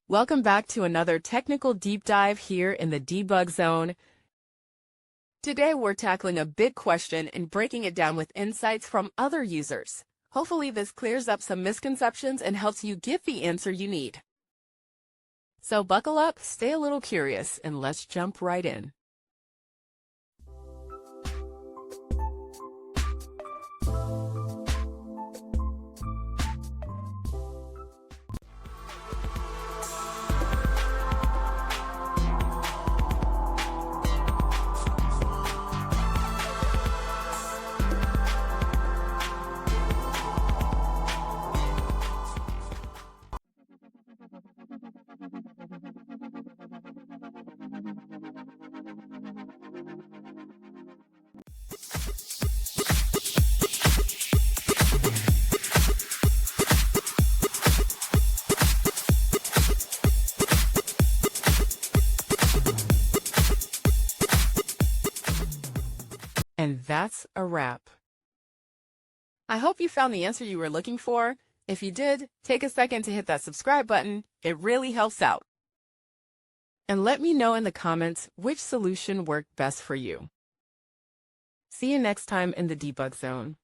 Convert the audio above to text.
Welcome back to another technical deep dive here in the debug zone. Today we're tackling a big question and breaking it down with insights from other users. Hopefully this clears up some misconceptions and helps you get the answer you need. So buckle up, stay a little curious, and let's jump right in. And that's a wrap. I hope you found the answer you were looking for. If you did, take a second to hit that subscribe button. It really helps out. And let me know in the comments which solution worked best for you. See you next time in the debug zone.